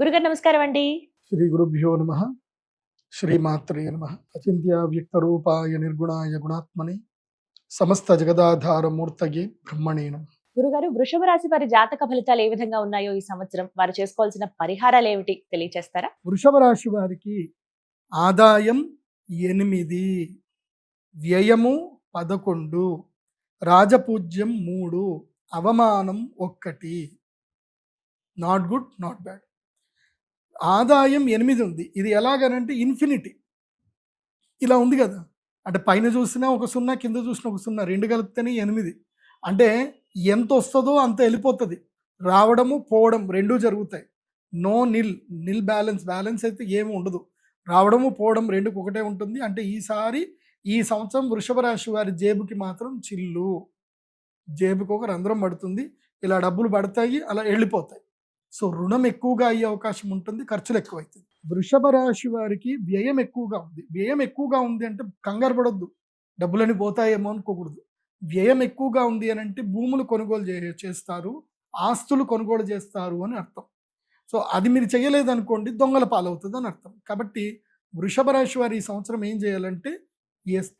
గురుగారు నమస్కారం అండి. శ్రీ గురుభ్యో నమ. శ్రీమాత్రే నమ. అచింత్య వ్యక్త రూపాయ నిర్గుణాయ గుణాత్మని సమస్త జగదాధార మూర్తయే బ్రహ్మణే నమః. గురుగారు, వృషభ రాశి వారి జాతక ఫలితాలు ఏ విధంగా ఉన్నాయో ఈ సంవత్సరం వారు చేసుకోవాల్సిన పరిహారాలు ఏమిటి తెలియచేస్తారా? వృషభ రాశి వారికి ఆదాయం 8, వ్యయము 11, రాజపూజ్యం 3, అవమానం 1. Not good, not bad. ఆదాయం 8 ఉంది. ఇది ఎలాగనంటే ఇన్ఫినిటీ ఇలా ఉంది కదా. అంటే పైన చూసినా ఒక 0, కింద చూసినా ఒక 0, 2 కలిపితేనే 8. అంటే ఎంత వస్తుందో అంత వెళ్ళిపోతుంది. రావడము పోవడం రెండూ జరుగుతాయి. నో నిల్ బ్యాలెన్స్ అయితే ఏమి ఉండదు. రావడము పోవడం రెండుకు ఒకటే ఉంటుంది. అంటే ఈ సంవత్సరం వృషభ రాశి వారి జేబుకి మాత్రం చిల్లు, జేబుకి ఒక రంధ్రం పడుతుంది. ఇలా డబ్బులు పడతాయి, అలా వెళ్ళిపోతాయి. సో రుణం ఎక్కువగా అయ్యే అవకాశం ఉంటుంది, ఖర్చులు ఎక్కువైతుంది. వృషభ రాశి వారికి వ్యయం ఎక్కువగా ఉంది. వ్యయం ఎక్కువగా ఉంది అంటే కంగారు పడొద్దు, డబ్బులని పోతాయేమో అనుకోకూడదు. వ్యయం ఎక్కువగా ఉంది అని అంటే భూములు కొనుగోలు చేస్తారు, ఆస్తులు కొనుగోలు చేస్తారు అని అర్థం. సో అది మీరు చేయలేదనుకోండి, దొంగల పాలవుతుంది అని అర్థం. కాబట్టి వృషభ రాశి వారు ఈ సంవత్సరం ఏం చేయాలంటే,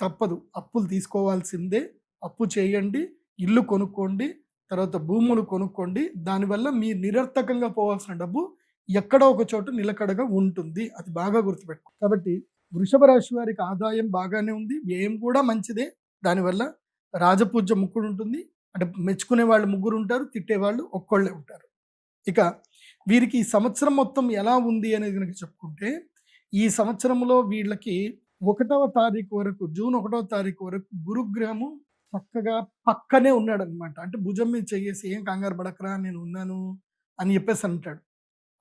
తప్పదు, అప్పులు తీసుకోవాల్సిందే. అప్పు చేయండి, ఇల్లు కొనుక్కోండి, తర్వాత భూములు కొనుక్కోండి. దానివల్ల మీరు నిరర్థకంగా పోవాల్సిన డబ్బు ఎక్కడో ఒక చోట నిలకడగా ఉంటుంది. అది బాగా గుర్తుపెట్టుకో. కాబట్టి వృషభ రాశి వారికి ఆదాయం బాగానే ఉంది, వ్యయం కూడా మంచిదే. దానివల్ల రాజపూజ్య ముగ్గురు ఉంటుంది. అంటే మెచ్చుకునే వాళ్ళు 3 ఉంటారు, తిట్టేవాళ్ళు ఒక్కళ్ళే ఉంటారు. ఇక వీరికి ఈ సంవత్సరం మొత్తం ఎలా ఉంది అనేది కనుక చెప్పుకుంటే, ఈ సంవత్సరంలో వీళ్ళకి 1వ తారీఖు వరకు, జూన్ 1వ తారీఖు వరకు గురుగ్రహము చక్కగా పక్కనే ఉన్నాడు అనమాట. అంటే భుజం మీద చెయ్యేసి ఏం కంగారు పడకరా, నేను ఉన్నాను అని చెప్పేసి అంటాడు.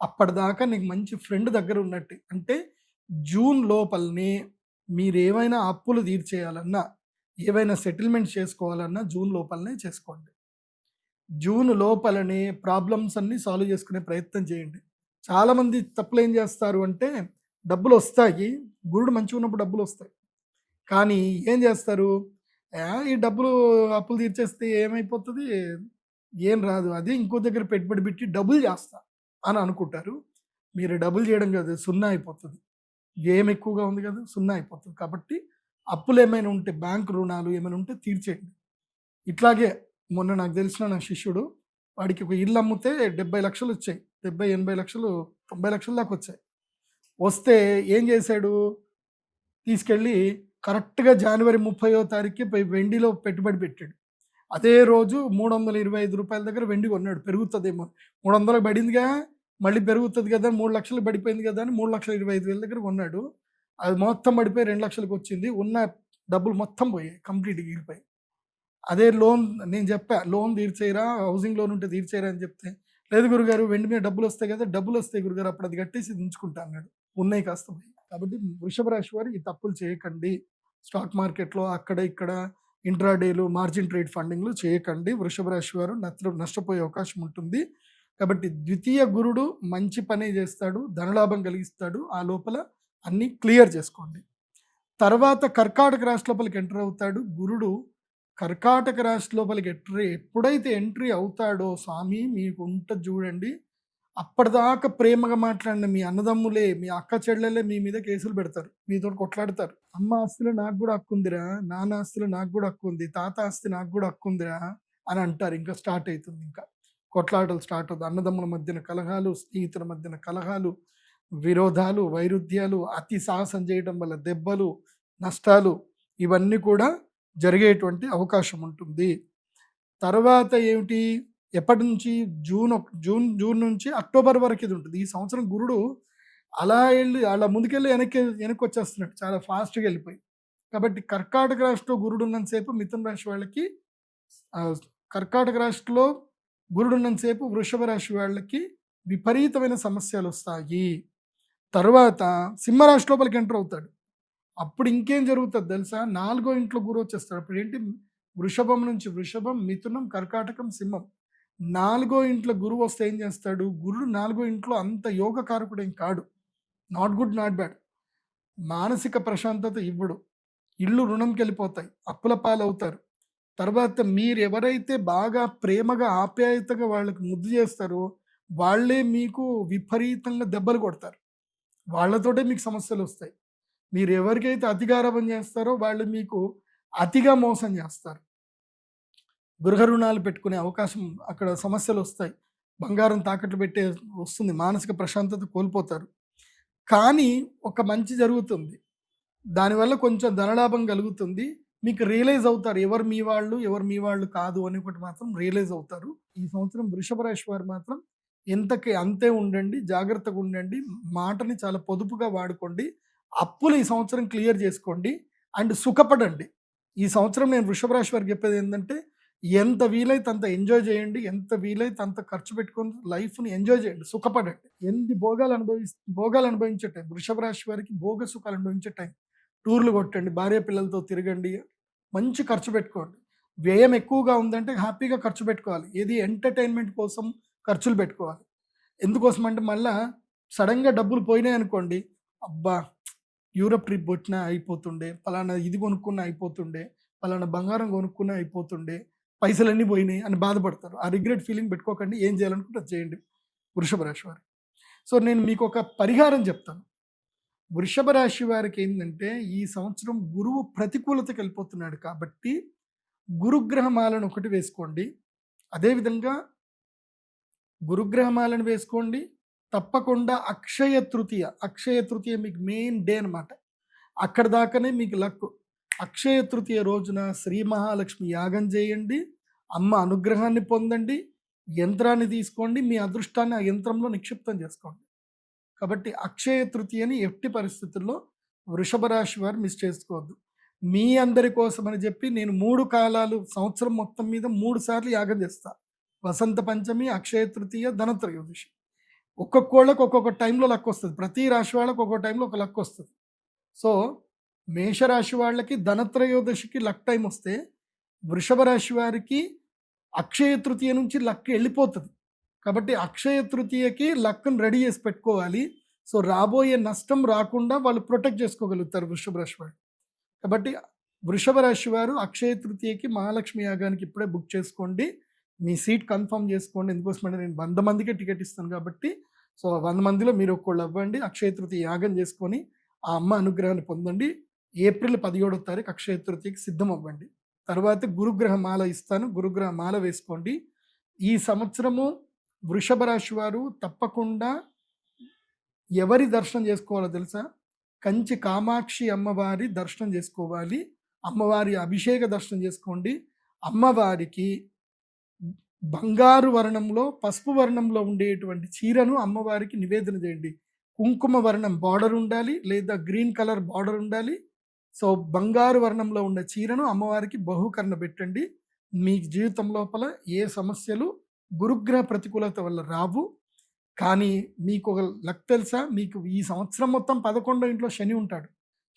అప్పటిదాకా నీకు మంచి ఫ్రెండ్ దగ్గర ఉన్నట్టే. అంటే జూన్ లోపలనే మీరు ఏమైనా అప్పులు తీర్చేయాలన్నా, ఏవైనా సెటిల్మెంట్ చేసుకోవాలన్నా జూన్ లోపలనే చేసుకోండి. జూన్ లోపలనే ప్రాబ్లమ్స్ అన్నీ సాల్వ్ చేసుకునే ప్రయత్నం చేయండి. చాలామంది తప్పులు ఏం చేస్తారు అంటే, డబ్బులు వస్తాయి, గురుడు మంచిగా ఉన్నప్పుడు డబ్బులు వస్తాయి, కానీ ఏం చేస్తారు, ఈ డబ్బులు అప్పులు తీర్చేస్తే ఏమైపోతుంది, ఏం రాదు, అది ఇంకో దగ్గర పెట్టుబడి పెట్టి డబ్బులు చేస్తా అని అనుకుంటారు. మీరు డబ్బులు చేయడం కాదు, 0 అయిపోతుంది. వ్యయం ఎక్కువగా ఉంది కదా, 0 అయిపోతుంది. కాబట్టి అప్పులు ఏమైనా ఉంటే, బ్యాంకు రుణాలు ఏమైనా ఉంటే తీర్చేయండి. ఇట్లాగే మొన్న నాకు తెలిసిన నా శిష్యుడు, వాడికి ఒక ఇల్లు అమ్మితే 70 లక్షలు వచ్చాయి. 70, 80 లక్షలు, 90 లక్షల దాకా వచ్చాయి. వస్తే ఏం చేశాడు, తీసుకెళ్ళి కరెక్ట్గా జనవరి 30వ తారీఖుకి పోయి వెండిలో పెట్టుబడి పెట్టాడు. అదే రోజు 325 రూపాయల దగ్గర వెండి కొన్నాడు. పెరుగుతుందేమో, 300 పడిందిగా, మళ్ళీ పెరుగుతుంది కదా, 3 లక్షలు పడిపోయింది కదా అని 3,25,000 దగ్గర కొన్నాడు. అది మొత్తం పడిపోయి 2 లక్షలకు వచ్చింది. ఉన్న డబ్బులు మొత్తం పోయాయి, కంప్లీట్గా ఎగిరిపోయాయి. అదే లోన్ నేను చెప్పా, లోన్ తీర్చేయరా, హౌసింగ్ లోన్ ఉంటే తీర్చేయరా అని చెప్తే, లేదు గురుగారు, వెండి మీద డబ్బులు వస్తాయి కదా, డబ్బులు వస్తాయి గురుగారు, అప్పుడు అది కట్టేసి ఉంచుకుంటా అన్నాడు. ఉన్నాయి కాస్త పోయి. కాబట్టి వృషభ రాశి వారు ఈ తప్పులు చేయకండి. స్టాక్ మార్కెట్లో అక్కడ ఇక్కడ ఇంట్రాడేలు, మార్జిన్ ట్రేడ్ ఫండింగ్లు చేయకండి. వృషభ రాశి వారు నష్టపోయే అవకాశం ఉంటుంది. కాబట్టి ద్వితీయ గురుడు మంచి పనే చేస్తాడు, ధనలాభం కలిగిస్తాడు. ఆ లోపల అన్నీ క్లియర్ చేసుకోండి. తర్వాత కర్కాటక రాశి లోపలికి ఎంటర్ అవుతాడు గురుడు. కర్కాటక రాశి లోపలికి ఎప్పుడైతే ఎంట్రీ అవుతాడో, స్వామి మీకు ఉంటుంది చూడండి, అప్పటిదాకా ప్రేమగా మాట్లాడిన మీ అన్నదమ్ములే, మీ అక్క చెల్లెలే మీ మీద కేసులు పెడతారు, మీతో కొట్లాడతారు. అమ్మ ఆస్తులు నాకు కూడా హక్కుందిరా, నాన్న ఆస్తులు నాకు కూడా హక్కుంది, తాత ఆస్తి నాకు కూడా హక్కుందిరా అని అంటారు. ఇంకా స్టార్ట్ అవుతుంది, ఇంకా కొట్లాటలు స్టార్ట్ అవుతుంది. అన్నదమ్ముల మధ్యన కలహాలు, స్నేహితుల మధ్యన కలహాలు, విరోధాలు, వైరుధ్యాలు, అతి సాహసం చేయడం వల్ల దెబ్బలు, నష్టాలు, ఇవన్నీ కూడా జరిగేటువంటి అవకాశం ఉంటుంది. తర్వాత ఏమిటి, ఎప్పటి నుంచి, జూన్ నుంచి అక్టోబర్ వరకు ఇది ఉంటుంది. ఈ సంవత్సరం గురుడు అలా ముందుకెళ్ళి వెనక్కి వచ్చేస్తున్నాడు, చాలా ఫాస్ట్గా వెళ్ళిపోయి. కాబట్టి కర్కాటక రాశిలో గురుడు ఉన్నంతసేపు మిథున రాశి వాళ్ళకి, కర్కాటక రాశిలో గురుడు ఉన్నంతసేపు వృషభ రాశి వాళ్ళకి విపరీతమైన సమస్యలు వస్తాయి. తర్వాత సింహరాశి లోపలికి ఎంటర్ అవుతాడు. అప్పుడు ఇంకేం జరుగుతుంది తెలుసా, 4వ ఇంట్లో గురువు వచ్చేస్తాడు. అప్పుడు ఏంటి, వృషభం నుంచి వృషభం, మిథునం, కర్కాటకం, సింహం, 4వ ఇంట్లో గురువు వస్తే ఏం చేస్తాడు, గురుడు 4వ ఇంట్లో అంత యోగకారకుడు ఏం కాడు. Not good, not bad. మానసిక ప్రశాంతత ఇవ్వడు, ఇల్లు రుణంకి వెళ్ళిపోతాయి, అప్పుల పాలవుతారు. తర్వాత మీరు ఎవరైతే బాగా ప్రేమగా ఆప్యాయతగా వాళ్ళకి ముద్దు చేస్తారో వాళ్ళే మీకు విపరీతంగా దెబ్బలు కొడతారు. వాళ్ళతోటే మీకు సమస్యలు వస్తాయి. మీరు ఎవరికైతే అతిగారాబం చేస్తారో వాళ్ళు మీకు అతిగా మోసం చేస్తారు. గృహ రుణాలు పెట్టుకునే అవకాశం, అక్కడ సమస్యలు వస్తాయి. బంగారం తాకట్టు పెట్టే వస్తుంది. మానసిక ప్రశాంతత కోల్పోతారు. కానీ ఒక మంచి జరుగుతుంది. దానివల్ల కొంచెం ధనలాభం కలుగుతుంది. మీకు రియలైజ్ అవుతారు ఎవరు మీ వాళ్ళు, ఎవరు మీ వాళ్ళు కాదు అని ఒకటి మాత్రం రియలైజ్ అవుతారు. ఈ సంవత్సరం వృషభ రాశి వారు మాత్రం ఎంతకి అంతే ఉండండి, జాగ్రత్తగా ఉండండి, మాటని చాలా పొదుపుగా వాడుకోండి, అప్పులు ఈ సంవత్సరం క్లియర్ చేసుకోండి అండ్ సుఖపడండి. ఈ సంవత్సరం నేను వృషభ రాశి వారికి చెప్పేది ఏంటంటే, ఎంత వీలైతే అంత ఎంజాయ్ చేయండి, ఎంత వీలైతే అంత ఖర్చు పెట్టుకొని లైఫ్ని ఎంజాయ్ చేయండి, సుఖపడండి. ఎన్ని భోగాలు అనుభవించే టైం వృషభ రాశి వారికి, భోగ సుఖాలు అనుభవించే టైం. టూర్లు కొట్టండి, భార్య పిల్లలతో తిరగండి, మంచి ఖర్చు పెట్టుకోండి. వ్యయం ఎక్కువగా ఉందంటే హ్యాపీగా ఖర్చు పెట్టుకోవాలి. ఏది ఎంటర్టైన్మెంట్ కోసం ఖర్చులు పెట్టుకోవాలి. ఎందుకోసం అంటే మళ్ళా సడన్గా డబ్బులు పోయినాయి అనుకోండి, అబ్బా యూరప్ ట్రిప్ కొట్టినా అయిపోతుండే, పలానా ఇది కొనుక్కున్నా అయిపోతుండే, పలానా బంగారం కొనుక్కున్నా అయిపోతుండే, పైసలన్నీ పోయినాయి అని బాధపడతారు. ఆ రిగ్రెట్ ఫీలింగ్ పెట్టుకోకండి. ఏం చేయాలనుకుంటే అది చేయండి వృషభ రాశి వారు. సో నేను మీకు ఒక పరిహారం చెప్తాను. వృషభ రాశి వారికి ఏంటంటే, ఈ సంవత్సరం గురువు ప్రతికూలతకి వెళ్ళిపోతున్నాడు కాబట్టి గురుగ్రహమాలను ఒకటి వేసుకోండి. అదేవిధంగా గురుగ్రహమాలను వేసుకోండి. తప్పకుండా అక్షయ తృతీయ మీకు మెయిన్ డే అనమాట. అక్కడ దాకానే మీకు లక్. అక్షయ తృతీయ రోజున శ్రీ మహాలక్ష్మి యాగం చేయండి, అమ్మ అనుగ్రహాన్ని పొందండి, యంత్రాన్ని తీసుకోండి, మీ అదృష్టాన్ని ఆ యంత్రంలో నిక్షిప్తం చేసుకోండి. కాబట్టి అక్షయ తృతీయని ఎట్టి పరిస్థితుల్లో వృషభ రాశి వారు మిస్ చేసుకోవద్దు. మీ అందరి కోసమని చెప్పి నేను 3 కాలాలు సంవత్సరం మొత్తం మీద 3 సార్లు యాగం చేస్తా. వసంత పంచమి, అక్షయ తృతీయ, ధనత్రయోదశి. ఒక్కొక్కళ్ళకి ఒక్కొక్క టైంలో లక్ వస్తుంది. ప్రతి రాశి వాళ్ళకి ఒక్కొక్క టైంలో ఒక లక్ వస్తుంది. సో మేషరాశి వాళ్ళకి ధనత్రయోదశికి లక్ టైం వస్తే, వృషభ రాశి వారికి అక్షయ తృతీయ నుంచి లక్ వెళ్ళిపోతుంది. కాబట్టి అక్షయ తృతీయకి లక్ను రెడీ చేసి పెట్టుకోవాలి. సో రాబోయే నష్టం రాకుండా వాళ్ళు ప్రొటెక్ట్ చేసుకోగలుగుతారు వృషభ రాశి వారు. కాబట్టి వృషభ రాశి వారు అక్షయ తృతీయకి మహాలక్ష్మి యాగానికి ఇప్పుడే బుక్ చేసుకోండి. మీ సీట్ కన్ఫర్మ్ చేసుకోండి. ఎందుకోసమంటే నేను 100 మందికే టికెట్ ఇస్తాను కాబట్టి, సో 100 మందిలో మీరు ఒక్కళ్ళు అవ్వండి. అక్షయ తృతీయ యాగం చేసుకొని ఆ అమ్మ అనుగ్రహాన్ని పొందండి. ఏప్రిల్ 17వ తారీఖు అక్షయ తృతీయకి సిద్ధం అవ్వండి. తర్వాత గురుగ్రహ మాల ఇస్తాను, గురుగ్రహ మాల వేసుకోండి. ఈ సంవత్సరము వృషభ రాశి వారు తప్పకుండా ఎవరి దర్శనం చేసుకోవాలో తెలుసా? కంచి కామాక్షి అమ్మవారి దర్శనం చేసుకోవాలి. అమ్మవారి అభిషేక దర్శనం చేసుకోండి. అమ్మవారికి బంగారు వర్ణంలో, పసుపు వర్ణంలో ఉండేటువంటి చీరను అమ్మవారికి నివేదన చేయండి. కుంకుమ వర్ణం బార్డర్ ఉండాలి, లేదా గ్రీన్ కలర్ బార్డర్ ఉండాలి. సో బంగారు వర్ణంలో ఉన్న చీరను అమ్మవారికి బహుకరణ పెట్టండి. మీ జీవితం లోపల ఏ సమస్యలు గురుగ్రహ ప్రతికూలత వల్ల రావు. కానీ మీకు ఒక లక్ తెలుసా? మీకు ఈ సంవత్సరం మొత్తం 11వ ఇంట్లో శని ఉంటాడు.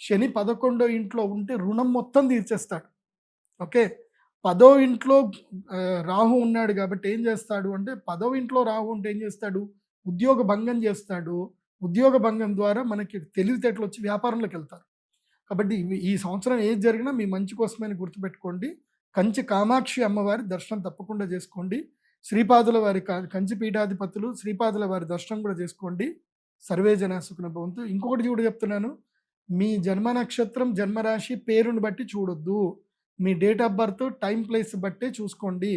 శని 11వ ఇంట్లో ఉంటే రుణం మొత్తం తీర్చేస్తాడు. ఓకే, 10వ ఇంట్లో రాహు ఉన్నాడు కాబట్టి ఏం చేస్తాడు అంటే, 10వ ఇంట్లో రాహు ఉంటే ఏం చేస్తాడు? ఉద్యోగ భంగం చేస్తాడు. ఉద్యోగ భంగం ద్వారా మనకి తెలివితేటలు వచ్చి వ్యాపారంలోకి వెళ్తారు. కాబట్టి ఈ సంవత్సరం ఏది జరిగినా మీ మంచి కోసమని గుర్తుపెట్టుకోండి. కంచి కామాక్షి అమ్మవారి దర్శనం తప్పకుండా చేసుకోండి. శ్రీపాదుల వారి కంచి పీఠాధిపతులు శ్రీపాదుల వారి దర్శనం కూడా చేసుకోండి. సర్వే జన సుఖినో భవంతు. ఇంకొకటి కూడా చెప్తున్నాను, మీ జన్మ నక్షత్రం, జన్మరాశి, పేరుని బట్టి చూడొద్దు. మీ date of birth, time, place బట్టే చూసుకోండి.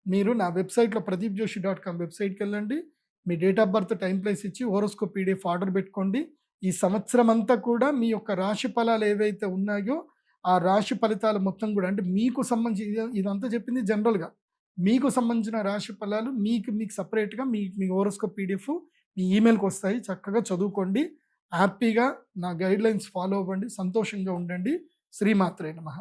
మీరు నా వెబ్సైట్లో pradeepjoshi.com వెబ్సైట్కి వెళ్ళండి. మీ date of birth, time, place ఇచ్చి హోరోస్కోప్ PDF ఆర్డర్ పెట్టుకోండి. ఈ సంవత్సరం అంతా కూడా మీ యొక్క రాశి ఫలాలు ఏవైతే ఉన్నాయో ఆ రాశి ఫలితాలు మొత్తం కూడా, అంటే మీకు సంబంధించి ఇదంతా చెప్పింది జనరల్గా, మీకు సంబంధించిన రాశి ఫలాలు మీకు సపరేట్గా మీ హోరోస్కోప్ PDF మీ ఈమెయిల్కి వస్తాయి. చక్కగా చదువుకోండి, హ్యాపీగా నా గైడ్ లైన్స్ ఫాలో అవ్వండి, సంతోషంగా ఉండండి. శ్రీమాత్రే నమః.